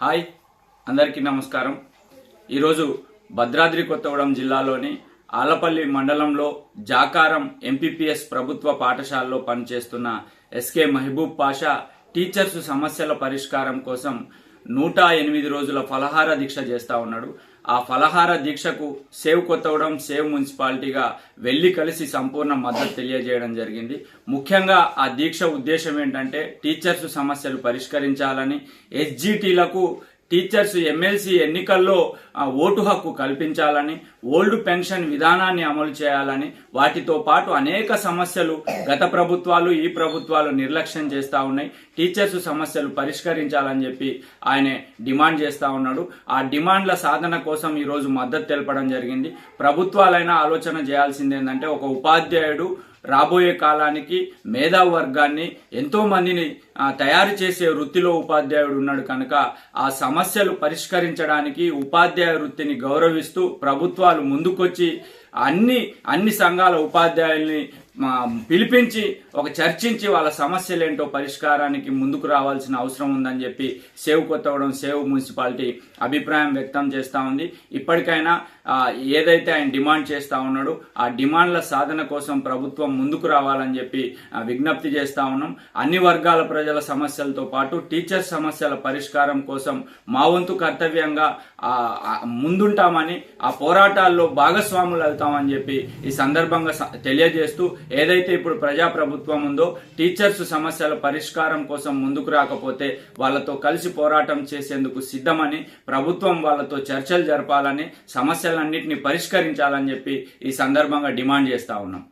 Hi అందరికీ నమస్కారం। ఈరోజు భద్రాద్రి కొత్తగూడెం జిల్లాలోని ఆలపల్లి మండలంలో జాకారం ఎంపీపీఎస్ ప్రభుత్వ పాఠశాలలో పనిచేస్తున్న ఎస్కే మహబూబ్ పాషా టీచర్స్ సమస్యల పరిష్కారం కోసం 108 రోజుల ఫలహార దీక్ష చేస్తా ఉన్నాడు। ఆ ఫలహార దీక్షకు సేవ్ కొత్తగూడెం సేవ్ మున్సిపాలిటీగా వెళ్లి కలిసి సంపూర్ణ మద్దతు తెలియజేయడం జరిగింది। ముఖ్యంగా ఆ దీక్ష ఉద్దేశం ఏంటంటే టీచర్స్ సమస్యలు పరిష్కరించాలని, ఎస్జీటీలకు టీచర్స్ ఎమ్మెల్సీ ఎన్నికల్లో ఓటు హక్కు కల్పించాలని, ఓల్డ్ పెన్షన్ విధానాన్ని అమలు చేయాలని, వాటితో పాటు అనేక సమస్యలు గత ప్రభుత్వాలు ఈ ప్రభుత్వాలు నిర్లక్ష్యం చేస్తా ఉన్నాయి। టీచర్స్ సమస్యలు పరిష్కరించాలని చెప్పి ఆయన డిమాండ్ చేస్తా ఉన్నాడు। ఆ డిమాండ్ల సాధన కోసం ఈరోజు మద్దతు తెలపడం జరిగింది। ప్రభుత్వాలైనా ఆలోచన చేయాల్సింది ఏంటంటే, ఒక ఉపాధ్యాయుడు రాబోయే కాలానికి మేధావి వర్గాన్ని ఎంతో మందిని తయారు చేసే వృత్తిలో ఉపాధ్యాయుడు ఉన్నాడు కనుక ఆ సమస్యలు పరిష్కరించడానికి ఉపాధ్యాయ వృత్తిని గౌరవిస్తూ ప్రభుత్వాలు ముందుకొచ్చి అన్ని సంఘాల ఉపాధ్యాయుల్ని పిలిపించి చర్చించి వాళ్ళ సమస్యలేంటో పరిష్కారానికి ముందుకు రావాల్సిన అవసరం ఉందని చెప్పి సేవ్ కొత్తగూడెం సేవ్ మున్సిపాలిటీ అభిప్రాయం వ్యక్తం చేస్తా ఉంది। ఇప్పటికైనా ఏదైతే ఆయన డిమాండ్ చేస్తా ఉన్నాడో ఆ డిమాండ్ల సాధన కోసం ప్రభుత్వం ముందుకు రావాలని చెప్పి విజ్ఞప్తి చేస్తా ఉన్నాం। అన్ని వర్గాల ప్రజల సమస్యలతో పాటు టీచర్ సమస్యల పరిష్కారం కోసం మా వంతు కర్తవ్యంగా ముందుంటామని, ఆ పోరాటాల్లో భాగస్వాములు అవుతామని చెప్పి ఈ సందర్భంగా తెలియజేస్తూ, ఏదైతే ఇప్పుడు ప్రజాప్రభుత్వం ఉందో టీచర్స్ సమస్యల పరిష్కారం కోసం ముందుకు రాకపోతే వాళ్ళతో కలిసి పోరాటం చేసేందుకు సిద్ధమని, ప్రభుత్వం వాళ్ళతో చర్చలు జరపాలని, సమస్యలన్నింటినీ పరిష్కరించాలని చెప్పి ఈ సందర్భంగా డిమాండ్ చేస్తా ఉన్నాం।